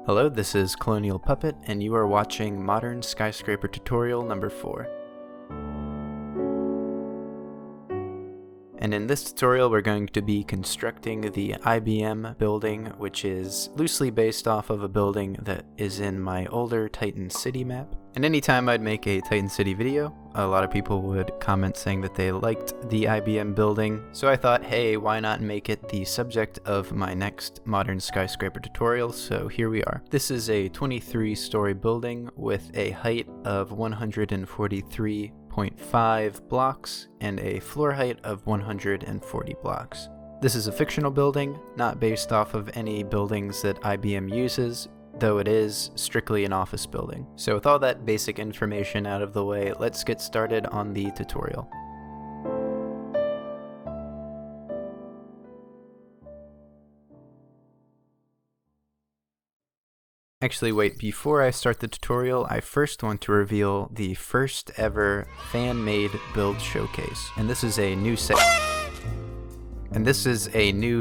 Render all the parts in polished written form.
Hello, this is Colonial Puppet, and you are watching Modern Skyscraper Tutorial number 4. And in this tutorial we're going to be constructing the IBM building, which is loosely based off of a building that is in my older Titan City map. And anytime I'd make a Titan City video, a lot of people would comment saying that they liked the IBM building, so I thought, hey, why not make it the subject of my next Modern Skyscraper tutorial, so here we are. This is a 23-story building with a height of 143.5 blocks and a floor height of 140 blocks. This is a fictional building, not based off of any buildings that IBM uses, though it is strictly an office building. So with all that basic information out of the way, let's get started on the tutorial. Actually, wait, before I start the tutorial, I first want to reveal the first ever fan-made build showcase. And this is a new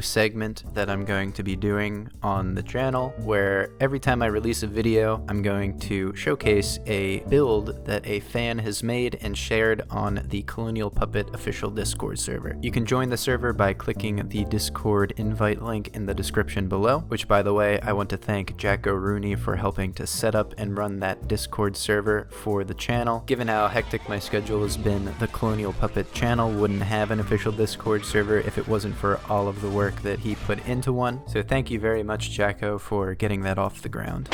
segment that I'm going to be doing on the channel, where every time I release a video, I'm going to showcase a build that a fan has made and shared on the Colonial Puppet official Discord server. You can join the server by clicking the Discord invite link in the description below, which, by the way, I want to thank Jacko Rooney for helping to set up and run that Discord server for the channel. Given how hectic my schedule has been, the Colonial Puppet channel wouldn't have an official Discord server if it wasn't for all of the work that he put into one. So thank you very much, Jacko, for getting that off the ground.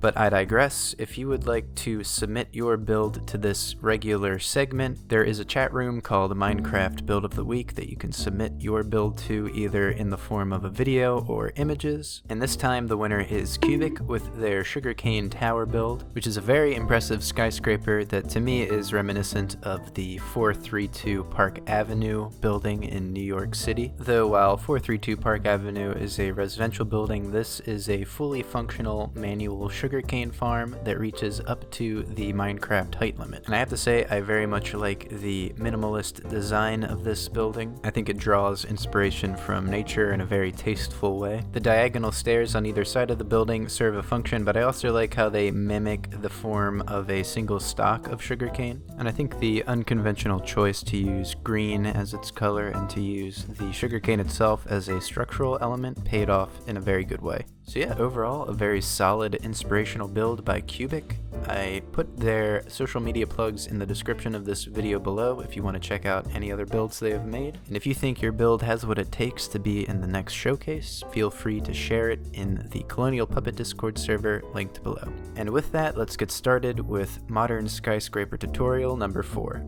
But I digress. If you would like to submit your build to this regular segment, there is a chat room called Minecraft Build of the Week that you can submit your build to, either in the form of a video or images. And this time the winner is Kubikk with their sugarcane tower build, which is a very impressive skyscraper that to me is reminiscent of the 432 Park Avenue building in New York City. Though while 432 Park Avenue is a residential building, this is a fully functional manual sugarcane farm that reaches up to the Minecraft height limit. And I have to say, I very much like the minimalist design of this building. I think it draws inspiration from nature in a very tasteful way. The diagonal stairs on either side of the building serve a function, but I also like how they mimic the form of a single stalk of sugarcane. And I think the unconventional choice to use green as its color and to use the sugarcane itself as a structural element paid off in a very good way. So yeah, overall, a very solid inspirational build by Kubikk. I put their social media plugs in the description of this video below if you want to check out any other builds they have made. And if you think your build has what it takes to be in the next showcase, feel free to share it in the Colonial Puppet Discord server linked below. And with that, let's get started with Modern Skyscraper Tutorial number 4.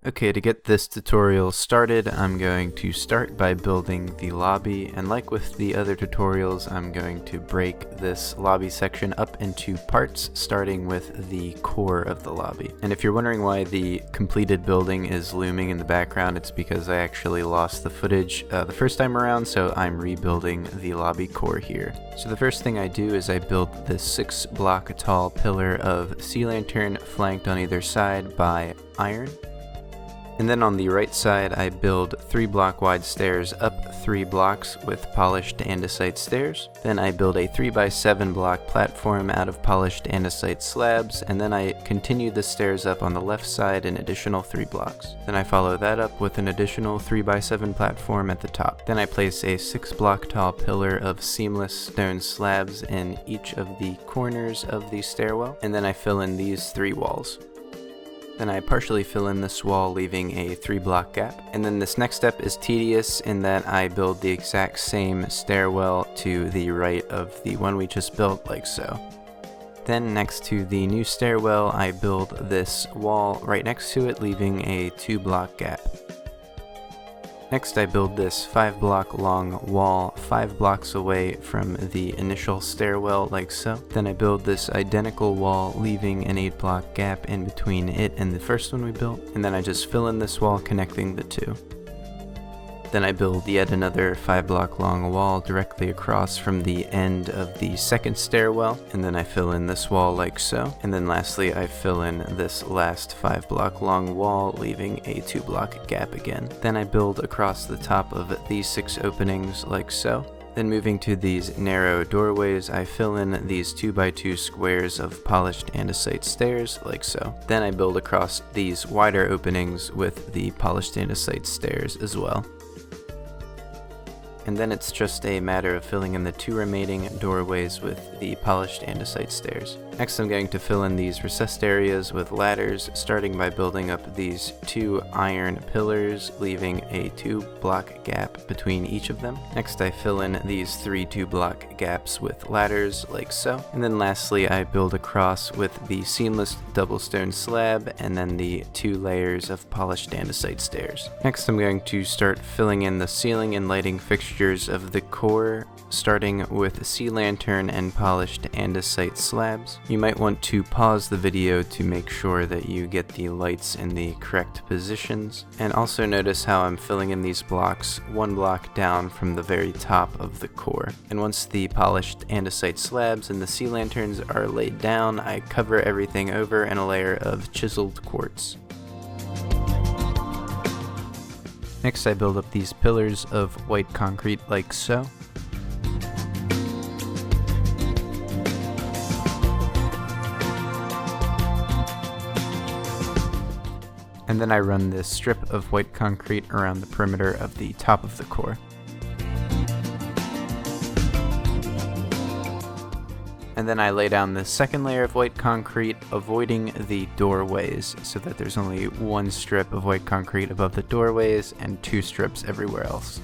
Okay, to get this tutorial started, I'm going to start by building the lobby, and like with the other tutorials, I'm going to break this lobby section up into parts, starting with the core of the lobby. And if you're wondering why the completed building is looming in the background, it's because I actually lost the footage the first time around, so I'm rebuilding the lobby core here. So the first thing I do is I build this 6-block tall pillar of sea lantern flanked on either side by iron. And then on the right side, I build 3-block wide stairs up 3 blocks with polished andesite stairs. Then I build a 3x7 block platform out of polished andesite slabs, and then I continue the stairs up on the left side an additional 3 blocks. Then I follow that up with an additional 3x7 platform at the top. Then I place a 6-block tall pillar of seamless stone slabs in each of the corners of the stairwell, and then I fill in these 3 walls. Then I partially fill in this wall, leaving a 3-block gap. And then this next step is tedious in that I build the exact same stairwell to the right of the one we just built, like so. Then next to the new stairwell, I build this wall right next to it, leaving a 2-block gap. Next I build this 5-block long wall 5 blocks away from the initial stairwell, like so. Then I build this identical wall, leaving an 8-block gap in between it and the first one we built, and then I just fill in this wall connecting the two. Then I build yet another 5-block long wall directly across from the end of the second stairwell, and then I fill in this wall like so. And then lastly I fill in this last 5-block long wall, leaving a 2-block gap again. Then I build across the top of these 6 openings like so. Then moving to these narrow doorways, I fill in these 2x2 squares of polished andesite stairs, like so. Then I build across these wider openings with the polished andesite stairs as well. And then it's just a matter of filling in the 2 remaining doorways with the polished andesite stairs. Next I'm going to fill in these recessed areas with ladders, starting by building up these 2 iron pillars, leaving a 2-block gap between each of them. Next I fill in these 3 2-block gaps with ladders, like so. And then lastly I build across with the seamless double stone slab and then the 2 layers of polished andesite stairs. Next I'm going to start filling in the ceiling and lighting fixtures of the core, starting with sea lantern and polished andesite slabs. You might want to pause the video to make sure that you get the lights in the correct positions, and also notice how I'm filling in these blocks 1 block down from the very top of the core. And once the polished andesite slabs and the sea lanterns are laid down, I cover everything over in a layer of chiseled quartz. Next I build up these pillars of white concrete like so. And then I run this strip of white concrete around the perimeter of the top of the core. And then I lay down the second layer of white concrete, avoiding the doorways, so that there's only 1 strip of white concrete above the doorways and 2 strips everywhere else.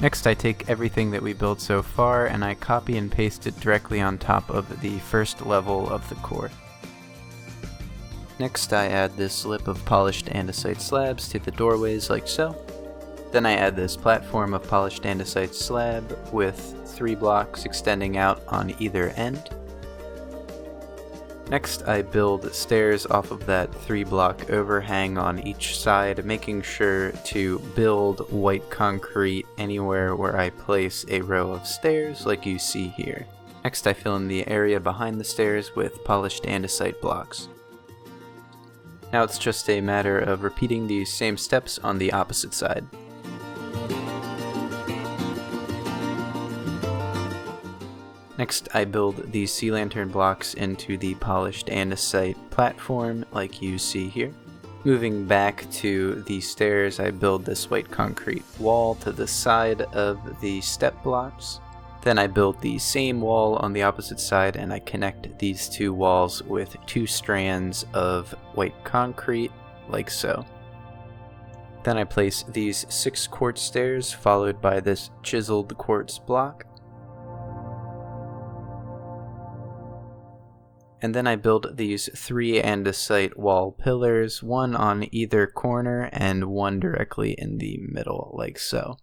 Next I take everything that we built so far and I copy and paste it directly on top of the first level of the core. Next I add this lip of polished andesite slabs to the doorways like so. Then I add this platform of polished andesite slab with 3 blocks extending out on either end. Next I build stairs off of that 3-block overhang on each side, making sure to build white concrete anywhere where I place a row of stairs like you see here. Next I fill in the area behind the stairs with polished andesite blocks. Now it's just a matter of repeating these same steps on the opposite side. Next I build these sea lantern blocks into the polished andesite platform like you see here. Moving back to the stairs, I build this white concrete wall to the side of the step blocks. Then I build the same wall on the opposite side and I connect these 2 walls with 2 strands of white concrete, like so. Then I place these 6 quartz stairs followed by this chiseled quartz block. And then I build these 3 andesite wall pillars, one on either corner and one directly in the middle, like so.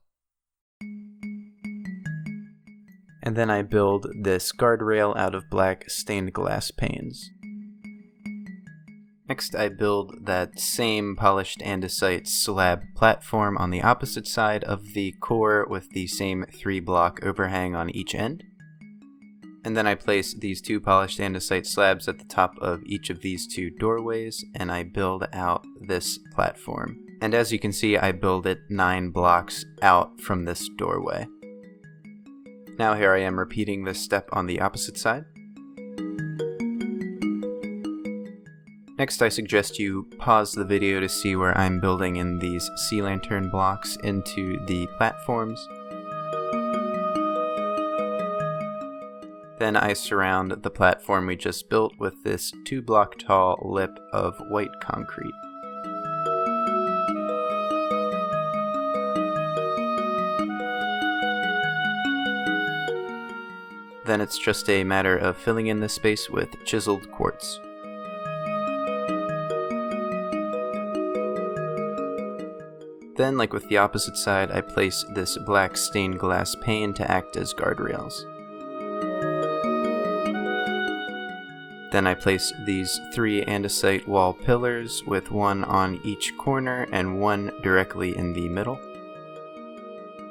And then I build this guardrail out of black stained glass panes. Next I build that same polished andesite slab platform on the opposite side of the core with the same 3-block overhang on each end. And then I place these 2 polished andesite slabs at the top of each of these 2 doorways, and I build out this platform. And as you can see, I build it 9 blocks out from this doorway. Now here I am repeating this step on the opposite side. Next I suggest you pause the video to see where I'm building in these sea lantern blocks into the platforms. Then I surround the platform we just built with this 2-block tall lip of white concrete. Then it's just a matter of filling in this space with chiseled quartz. Then, like with the opposite side, I place this black stained glass pane to act as guardrails. Then I place these 3 andesite wall pillars with 1 on each corner and 1 directly in the middle.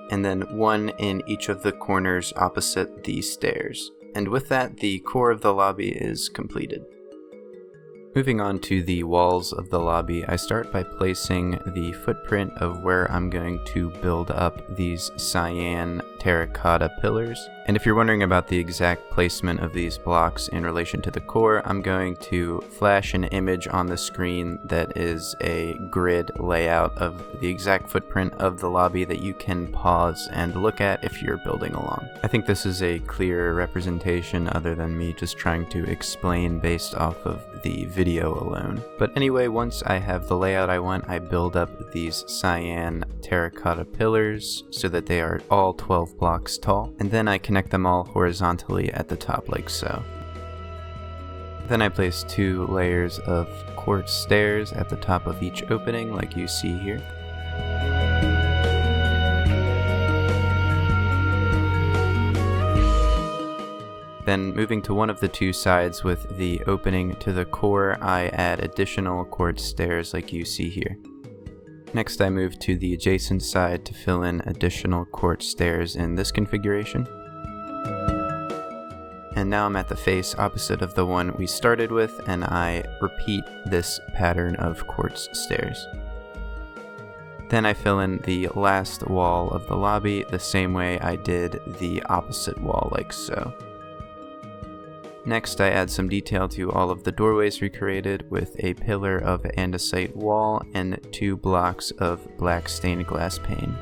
And then 1 in each of the corners opposite the stairs. And with that, the core of the lobby is completed. Moving on to the walls of the lobby, I start by placing the footprint of where I'm going to build up these cyan terracotta pillars. And if you're wondering about the exact placement of these blocks in relation to the core, I'm going to flash an image on the screen that is a grid layout of the exact footprint of the lobby that you can pause and look at if you're building along. I think this is a clearer representation other than me just trying to explain based off of the video alone. But anyway, once I have the layout I want, I build up these cyan terracotta pillars so that they are all 12 blocks tall, and then I connect them all horizontally at the top like so. Then I place 2 layers of quartz stairs at the top of each opening like you see here. Then moving to one of the 2 sides with the opening to the core, I add additional quartz stairs like you see here. Next I move to the adjacent side to fill in additional quartz stairs in this configuration. And now I'm at the face opposite of the one we started with, and I repeat this pattern of quartz stairs. Then I fill in the last wall of the lobby the same way I did the opposite wall like so. Next, I add some detail to all of the doorways we created with a pillar of andesite wall and 2 blocks of black stained glass pane.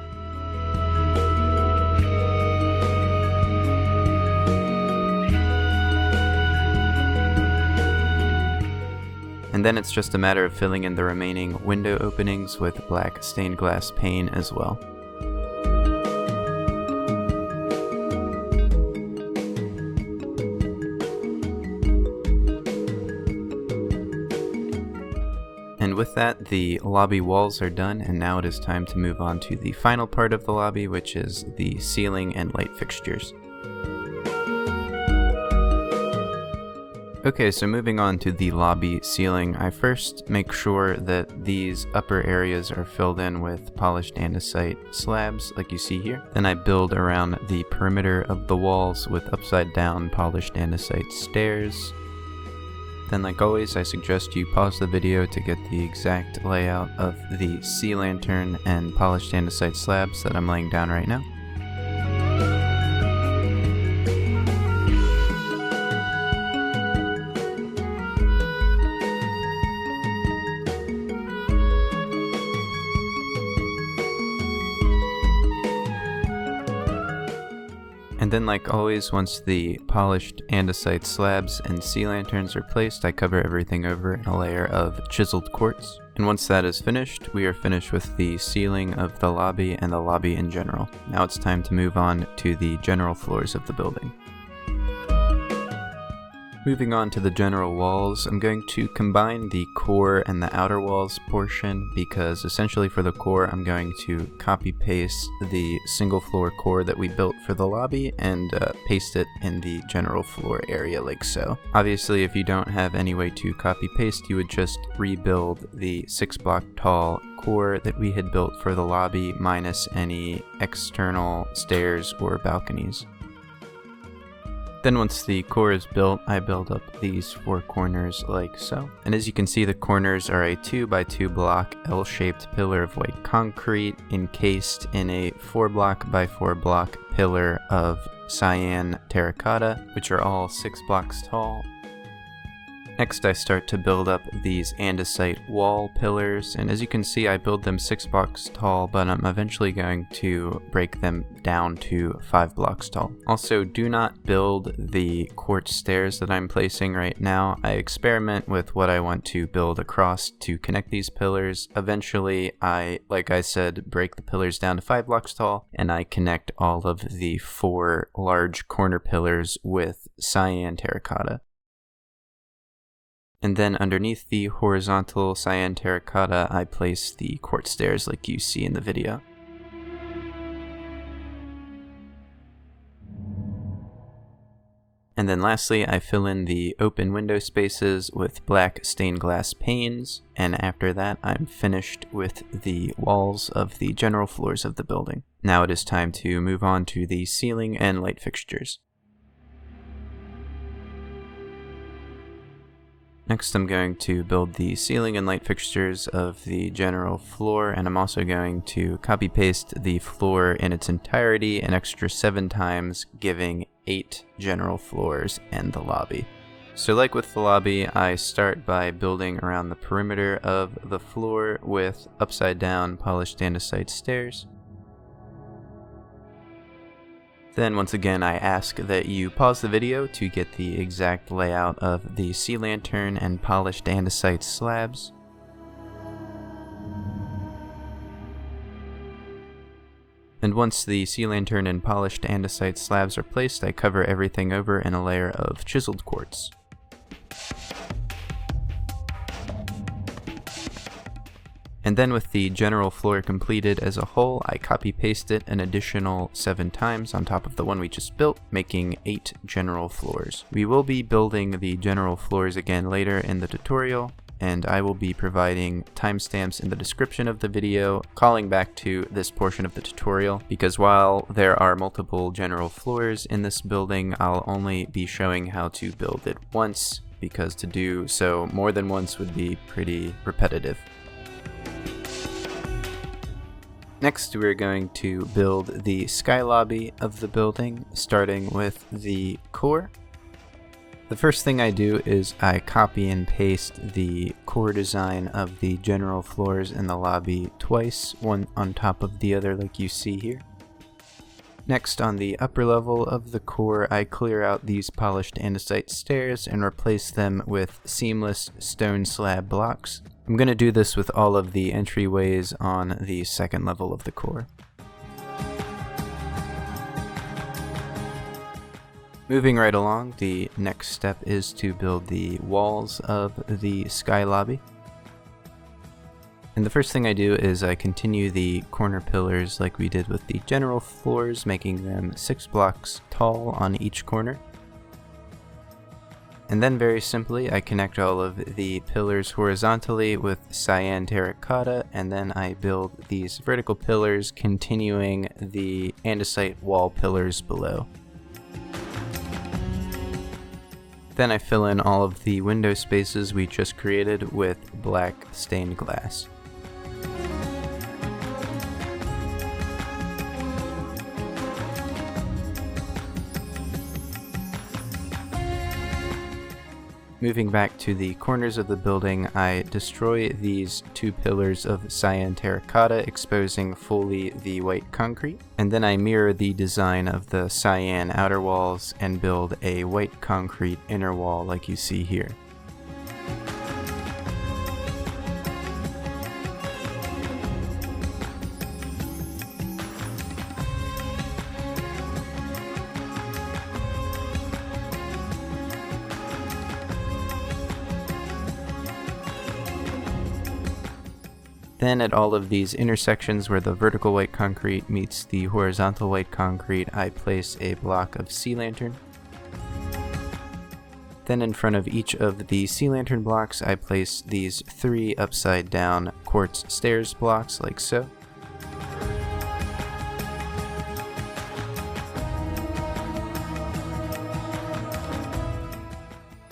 And then it's just a matter of filling in the remaining window openings with black stained glass pane as well. And with that, the lobby walls are done, and now it is time to move on to the final part of the lobby, which is the ceiling and light fixtures. Okay, so moving on to the lobby ceiling, I first make sure that these upper areas are filled in with polished andesite slabs, like you see here. Then I build around the perimeter of the walls with upside down polished andesite stairs. Then, like always, I suggest you pause the video to get the exact layout of the sea lantern and polished andesite slabs that I'm laying down right now. And then, like always, once the polished andesite slabs and sea lanterns are placed, I cover everything over in a layer of chiseled quartz. And once that is finished, we are finished with the ceiling of the lobby and the lobby in general. Now it's time to move on to the general floors of the building. Moving on to the general walls, I'm going to combine the core and the outer walls portion because essentially for the core I'm going to copy paste the single floor core that we built for the lobby and paste it in the general floor area like so. Obviously if you don't have any way to copy paste, you would just rebuild the 6-block tall core that we had built for the lobby minus any external stairs or balconies. Then once the core is built, I build up these 4 corners like so. And as you can see, the corners are a 2x2 block L-shaped pillar of white concrete encased in a 4-block by 4 block pillar of cyan terracotta, which are all 6 blocks tall. Next I start to build up these andesite wall pillars, and as you can see I build them 6 blocks tall, but I'm eventually going to break them down to 5 blocks tall. Also, do not build the quartz stairs that I'm placing right now. I experiment with what I want to build across to connect these pillars. Eventually I, like I said, break the pillars down to 5 blocks tall, and I connect all of the 4 large corner pillars with cyan terracotta. And then underneath the horizontal cyan terracotta, I place the quartz stairs like you see in the video. And then lastly, I fill in the open window spaces with black stained glass panes, and after that I'm finished with the walls of the general floors of the building. Now it is time to move on to the ceiling and light fixtures. Next I'm going to build the ceiling and light fixtures of the general floor, and I'm also going to copy paste the floor in its entirety an extra 7 times, giving 8 general floors and the lobby. So like with the lobby, I start by building around the perimeter of the floor with upside down polished andesite stairs. Then once again I ask that you pause the video to get the exact layout of the sea lantern and polished andesite slabs. And once the sea lantern and polished andesite slabs are placed, I cover everything over in a layer of chiseled quartz. And then with the general floor completed as a whole, I copy paste it an additional 7 times on top of the one we just built, making 8 general floors. We will be building the general floors again later in the tutorial, and I will be providing timestamps in the description of the video calling back to this portion of the tutorial, because while there are multiple general floors in this building, I'll only be showing how to build it once, because to do so more than once would be pretty repetitive. Next, we're going to build the sky lobby of the building, starting with the core. The first thing I do is I copy and paste the core design of the general floors in the lobby twice, one on top of the other like you see here. Next, on the upper level of the core, I clear out these polished andesite stairs and replace them with seamless stone slab blocks. I'm going to do this with all of the entryways on the second level of the core. Moving right along, the next step is to build the walls of the sky lobby. And the first thing I do is I continue the corner pillars like we did with the general floors, making them 6 blocks tall on each corner. And then very simply, I connect all of the pillars horizontally with cyan terracotta, and then I build these vertical pillars continuing the andesite wall pillars below. Then I fill in all of the window spaces we just created with black stained glass. Moving back to the corners of the building, I destroy these 2 pillars of cyan terracotta, exposing fully the white concrete. And then I mirror the design of the cyan outer walls and build a white concrete inner wall like you see here. Then at all of these intersections where the vertical white concrete meets the horizontal white concrete, I place a block of sea lantern. Then in front of each of the sea lantern blocks, I place these 3 upside down quartz stairs blocks like so.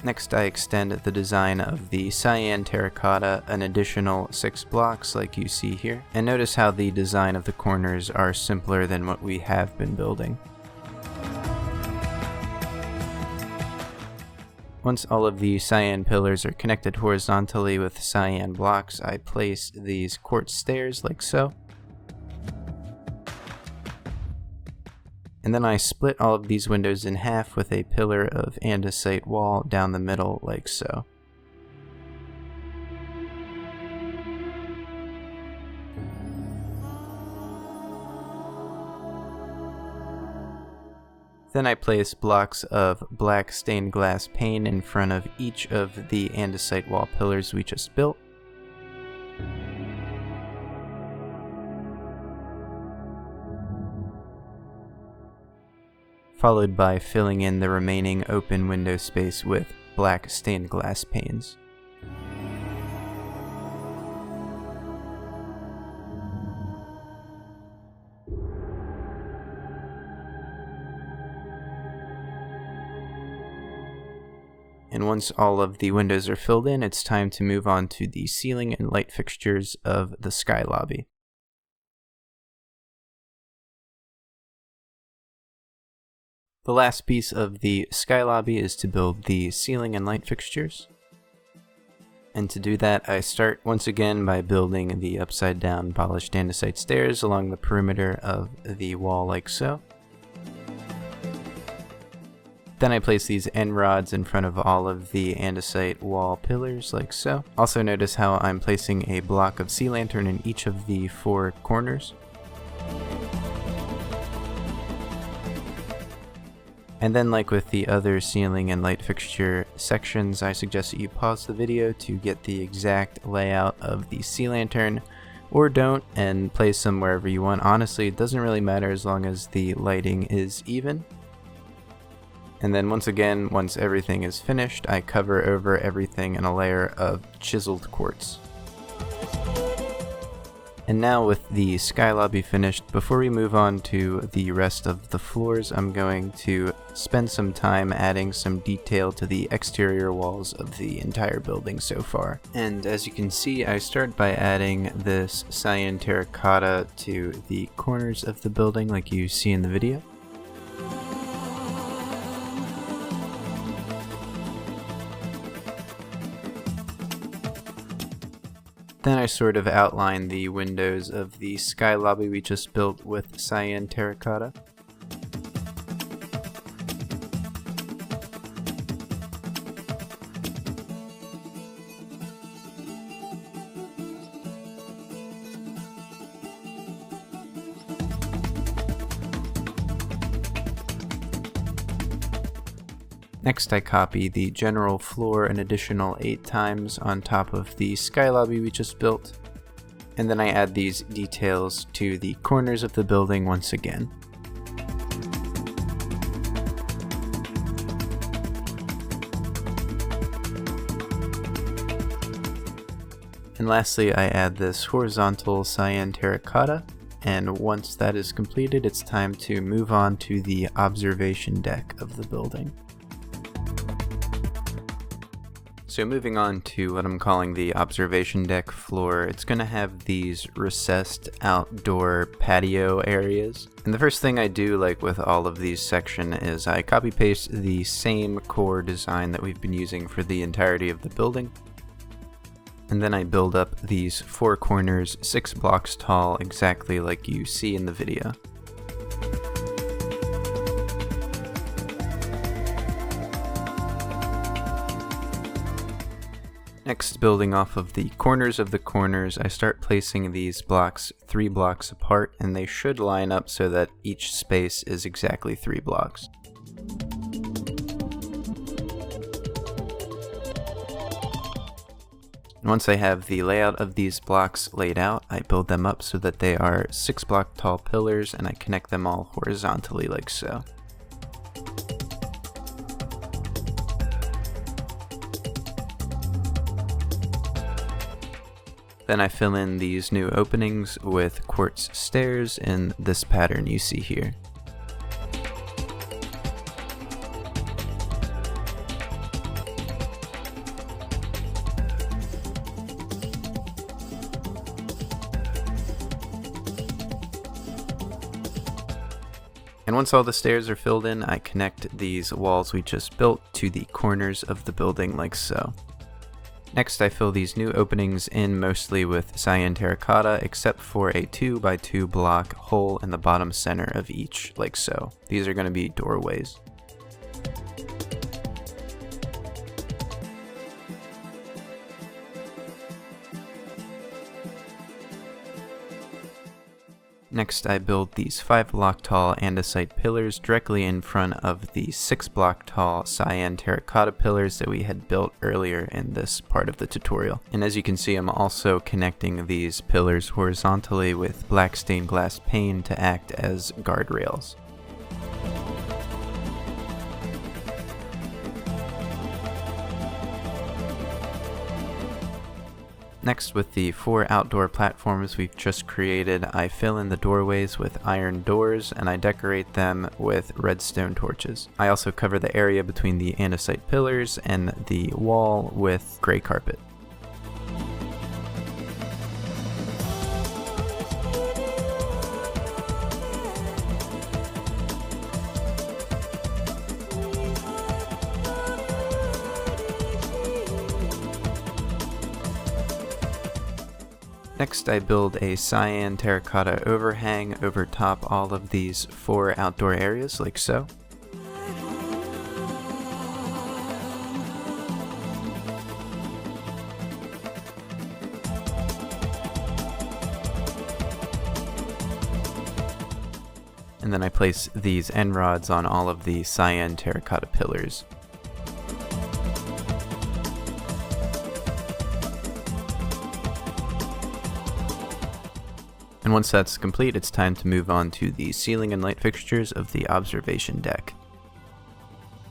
Next, I extend the design of the cyan terracotta an additional 6 blocks like you see here, and notice how the design of the corners are simpler than what we have been building. Once all of the cyan pillars are connected horizontally with cyan blocks, I place these quartz stairs like so. And then I split all of these windows in half with a pillar of andesite wall down the middle like so. Then I place blocks of black stained glass pane in front of each of the andesite wall pillars we just built. Followed by filling in the remaining open window space with black stained glass panes. And once all of the windows are filled in, it's time to move on to the ceiling and light fixtures of the sky lobby. The last piece of the sky lobby is to build the ceiling and light fixtures. And to do that, I start once again by building the upside down polished andesite stairs along the perimeter of the wall like so. Then I place these end rods in front of all of the andesite wall pillars like so. Also notice how I'm placing a block of sea lantern in each of the 4 corners. And then, like with the other ceiling and light fixture sections, I suggest that you pause the video to get the exact layout of the sea lantern, or don't, and place them wherever you want. Honestly, it doesn't really matter as long as the lighting is even. And then once again, once everything is finished, I cover over everything in a layer of chiseled quartz. And now with the sky lobby finished, before we move on to the rest of the floors, I'm going to spend some time adding some detail to the exterior walls of the entire building so far. And as you can see, I start by adding this cyan terracotta to the corners of the building like you see in the video. Then I sort of outline the windows of the sky lobby we just built with cyan terracotta. Next, I copy the general floor an additional 8 times on top of the sky lobby we just built, and then I add these details to the corners of the building once again. And lastly, I add this horizontal cyan terracotta, and once that is completed, it's time to move on to the observation deck of the building. So moving on to what I'm calling the observation deck floor, it's going to have these recessed outdoor patio areas. And the first thing I do, like with all of these sections, is I copy paste the same core design that we've been using for the entirety of the building. And then I build up these 4 corners 6 blocks tall, exactly like you see in the video. Next, building off of the corners, I start placing these blocks 3 blocks apart, and they should line up so that each space is exactly 3 blocks. And once I have the layout of these blocks laid out, I build them up so that they are 6-block tall pillars, and I connect them all horizontally like so. Then I fill in these new openings with quartz stairs in this pattern you see here. And once all the stairs are filled in, I connect these walls we just built to the corners of the building like so. Next, I fill these new openings in mostly with cyan terracotta, except for a 2x2 block hole in the bottom center of each, like so. These are going to be doorways. Next, I build these 5-block tall andesite pillars directly in front of the 6-block tall cyan terracotta pillars that we had built earlier in this part of the tutorial. And as you can see, I'm also connecting these pillars horizontally with black stained glass pane to act as guardrails. Next, with the 4 outdoor platforms we've just created, I fill in the doorways with iron doors and I decorate them with redstone torches. I also cover the area between the andesite pillars and the wall with gray carpet. Next, I build a cyan terracotta overhang over top all of these 4 outdoor areas, like so. And then I place these end rods on all of the cyan terracotta pillars. And once that's complete, it's time to move on to the ceiling and light fixtures of the observation deck.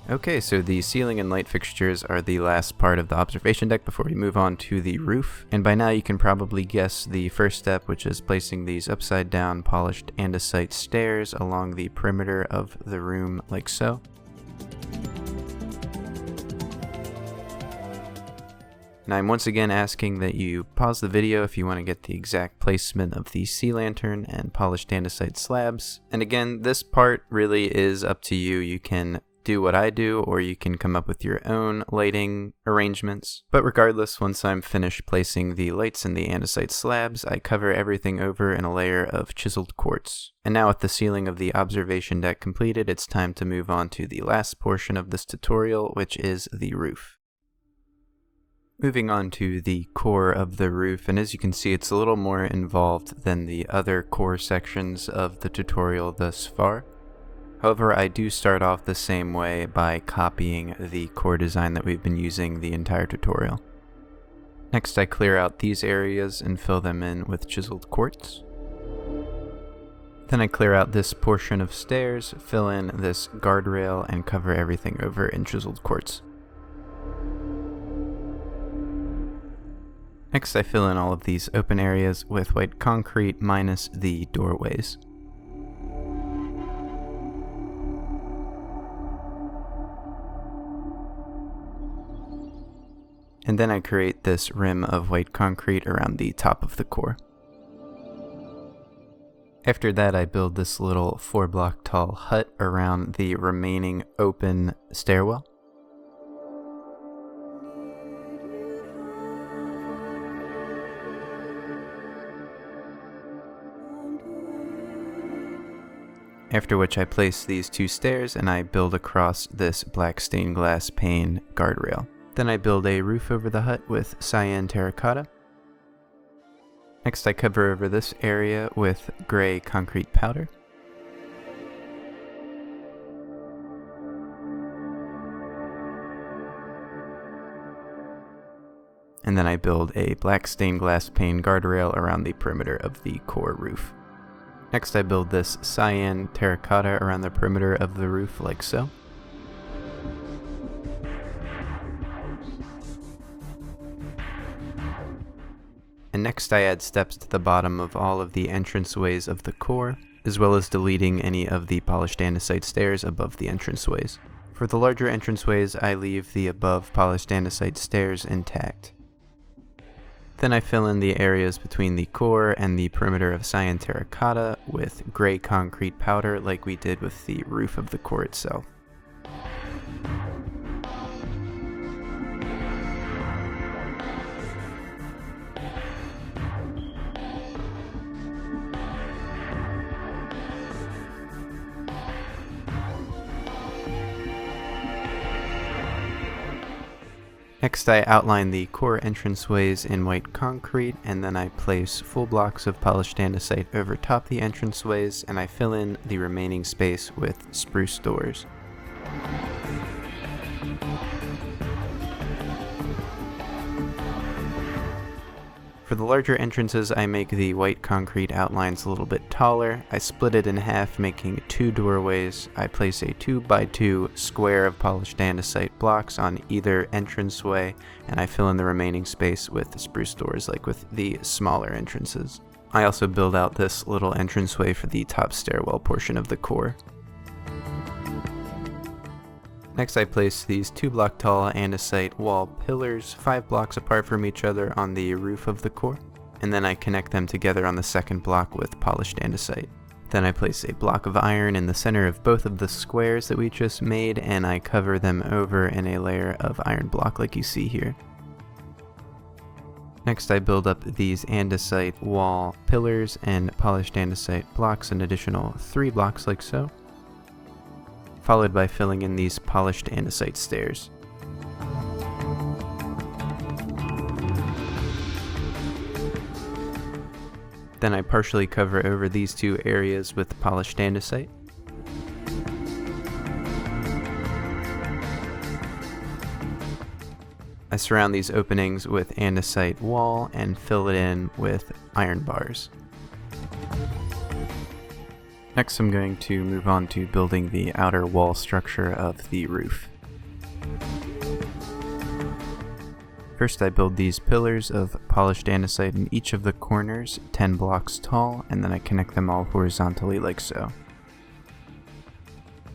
Okay, so the ceiling and light fixtures are the last part of the observation deck before we move on to the roof. And by now you can probably guess the first step, which is placing these upside down polished andesite stairs along the perimeter of the room like so. And I'm once again asking that you pause the video if you want to get the exact placement of the sea lantern and polished andesite slabs. And again, this part really is up to you. You can do what I do, or you can come up with your own lighting arrangements. But regardless, once I'm finished placing the lights and the andesite slabs, I cover everything over in a layer of chiseled quartz. And now with the ceiling of the observation deck completed, it's time to move on to the last portion of this tutorial, which is the roof. Moving on to the core of the roof, and as you can see, it's a little more involved than the other core sections of the tutorial thus far. However, I do start off the same way by copying the core design that we've been using the entire tutorial. Next, I clear out these areas and fill them in with chiseled quartz. Then I clear out this portion of stairs, fill in this guardrail, and cover everything over in chiseled quartz. Next, I fill in all of these open areas with white concrete minus the doorways. And then I create this rim of white concrete around the top of the core. After that, I build this little 4-block tall hut around the remaining open stairwell. After which I place these 2 stairs and I build across this black stained glass pane guardrail. Then I build a roof over the hut with cyan terracotta. Next I cover over this area with gray concrete powder. and then I build a black stained glass pane guardrail around the perimeter of the core roof. Next I build this cyan terracotta around the perimeter of the roof like so. And next I add steps to the bottom of all of the entranceways of the core, as well as deleting any of the polished andesite stairs above the entranceways. For the larger entranceways, I leave the above polished andesite stairs intact. Then I fill in the areas between the core and the perimeter of cyan terracotta with gray concrete powder like we did with the roof of the core itself. Next I outline the core entranceways in white concrete, and then I place full blocks of polished andesite over top the entranceways, and I fill in the remaining space with spruce doors. For the larger entrances, I make the white concrete outlines a little bit taller. I split it in half, making 2 doorways. I place a 2x2 square of polished andesite blocks on either entranceway, and I fill in the remaining space with spruce doors like with the smaller entrances. I also build out this little entranceway for the top stairwell portion of the core. Next I place these 2-block tall andesite wall pillars 5 blocks apart from each other on the roof of the core, and then I connect them together on the second block with polished andesite. Then I place a block of iron in the center of both of the squares that we just made, and I cover them over in a layer of iron block like you see here. Next I build up these andesite wall pillars and polished andesite blocks, an additional 3 blocks like so, followed by filling in these polished andesite stairs. Then I partially cover over these 2 areas with polished andesite. I surround these openings with andesite wall and fill it in with iron bars. Next I'm going to move on to building the outer wall structure of the roof. First I build these pillars of polished andesite in each of the corners, 10 blocks tall, and then I connect them all horizontally like so.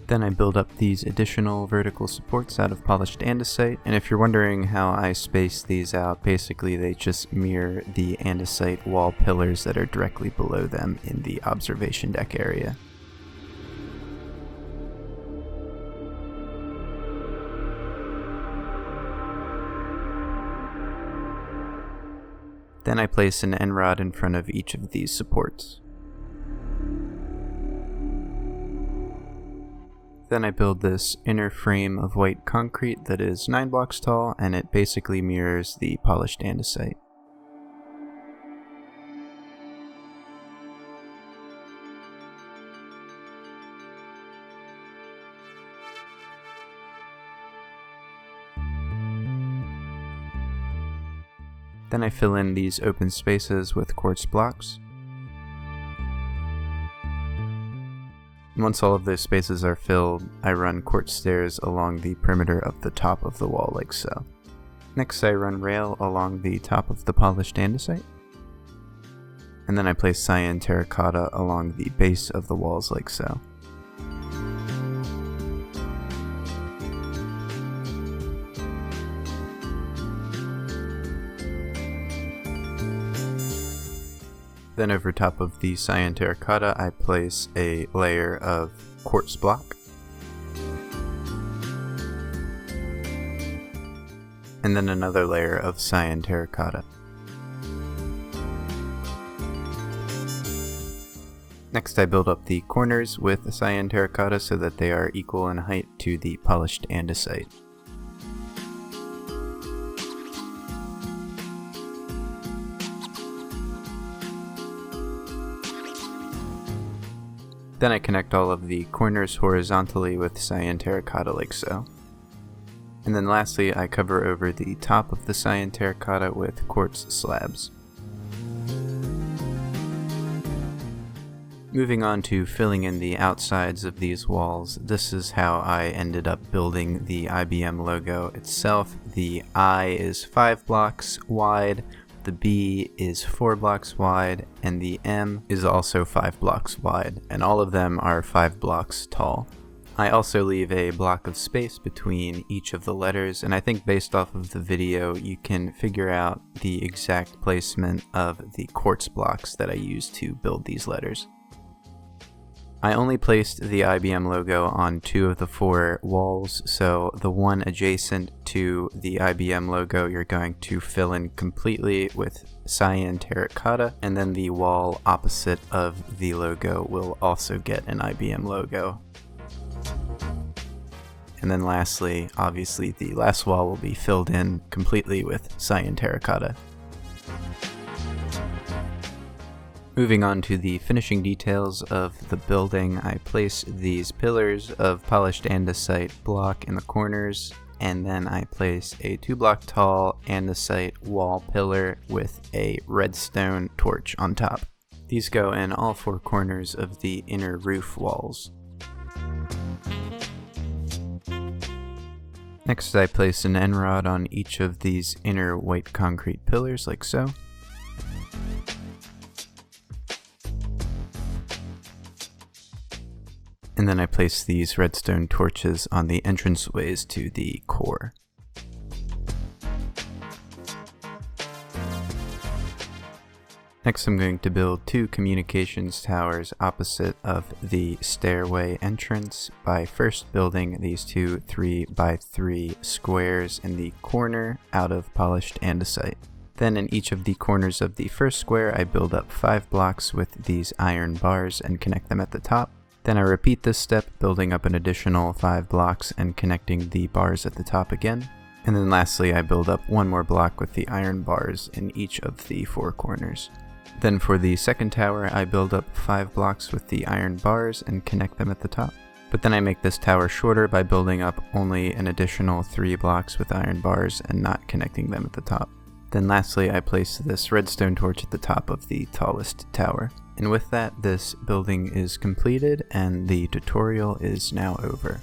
Then I build up these additional vertical supports out of polished andesite, and if you're wondering how I space these out, basically they just mirror the andesite wall pillars that are directly below them in the observation deck area. Then I place an end rod in front of each of these supports. Then I build this inner frame of white concrete that is 9 blocks tall, and it basically mirrors the polished andesite. Then I fill in these open spaces with quartz blocks. Once all of those spaces are filled, I run quartz stairs along the perimeter of the top of the wall like so. Next I run rail along the top of the polished andesite, and then I place cyan terracotta along the base of the walls like so. Then over top of the cyan terracotta, I place a layer of quartz block. And then another layer of cyan terracotta. Next I build up the corners with cyan terracotta so that they are equal in height to the polished andesite. Then I connect all of the corners horizontally with cyan terracotta like so. And then lastly, I cover over the top of the cyan terracotta with quartz slabs. Moving on to filling in the outsides of these walls, this is how I ended up building the IBM logo itself. The I is 5 blocks wide, the B is 4 blocks wide, and the M is also 5 blocks wide, and all of them are 5 blocks tall. I also leave a block of space between each of the letters, and I think based off of the video you can figure out the exact placement of the quartz blocks that I use to build these letters. I only placed the IBM logo on 2 of the 4 walls, so the one adjacent to the IBM logo you're going to fill in completely with cyan terracotta, and then the wall opposite of the logo will also get an IBM logo. And then lastly, obviously the last wall will be filled in completely with cyan terracotta. Moving on to the finishing details of the building, I place these pillars of polished andesite block in the corners, and then I place a 2-block tall andesite wall pillar with a redstone torch on top. These go in all 4 corners of the inner roof walls. Next, I place an end rod on each of these inner white concrete pillars like so. And then I place these redstone torches on the entranceways to the core. Next, I'm going to build 2 communications towers opposite of the stairway entrance by first building these 2 3x3 squares in the corner out of polished andesite. Then in each of the corners of the first square, I build up 5 blocks with these iron bars and connect them at the top. Then I repeat this step, building up an additional 5 blocks and connecting the bars at the top again. And then lastly, I build up 1 more block with the iron bars in each of the 4 corners. Then for the second tower, I build up 5 blocks with the iron bars and connect them at the top. But then I make this tower shorter by building up only an additional 3 blocks with iron bars and not connecting them at the top. Then lastly, I place this redstone torch at the top of the tallest tower. And with that, this building is completed and the tutorial is now over.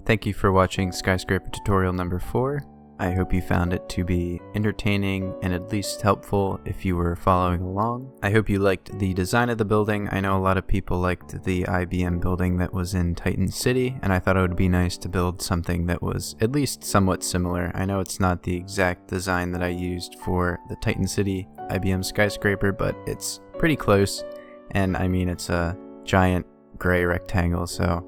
Thank you for watching Skyscraper tutorial number 4. I hope you found it to be entertaining and at least helpful if you were following along. I hope you liked the design of the building. I know a lot of people liked the IBM building that was in Titan City, and I thought it would be nice to build something that was at least somewhat similar. I know it's not the exact design that I used for the Titan City IBM Skyscraper, but it's pretty close, and I mean it's a giant gray rectangle, so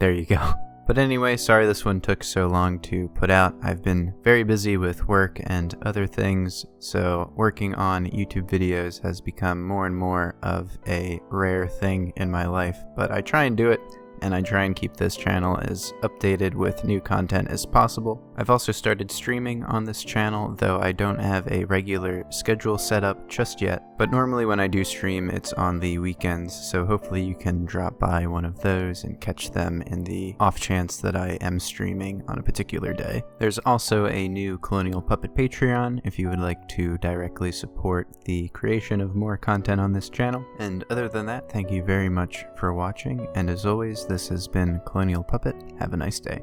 there you go. But anyway, sorry this one took so long to put out. I've been very busy with work and other things, so working on YouTube videos has become more and more of a rare thing in my life, but I try and do it, and I try and keep this channel as updated with new content as possible. I've also started streaming on this channel, though I don't have a regular schedule set up just yet, but normally when I do stream it's on the weekends, so hopefully you can drop by one of those and catch them in the off chance that I am streaming on a particular day. There's also a new Colonial Puppet Patreon if you would like to directly support the creation of more content on this channel. And other than that, thank you very much for watching, and as always, this has been Colonial Puppet. Have a nice day.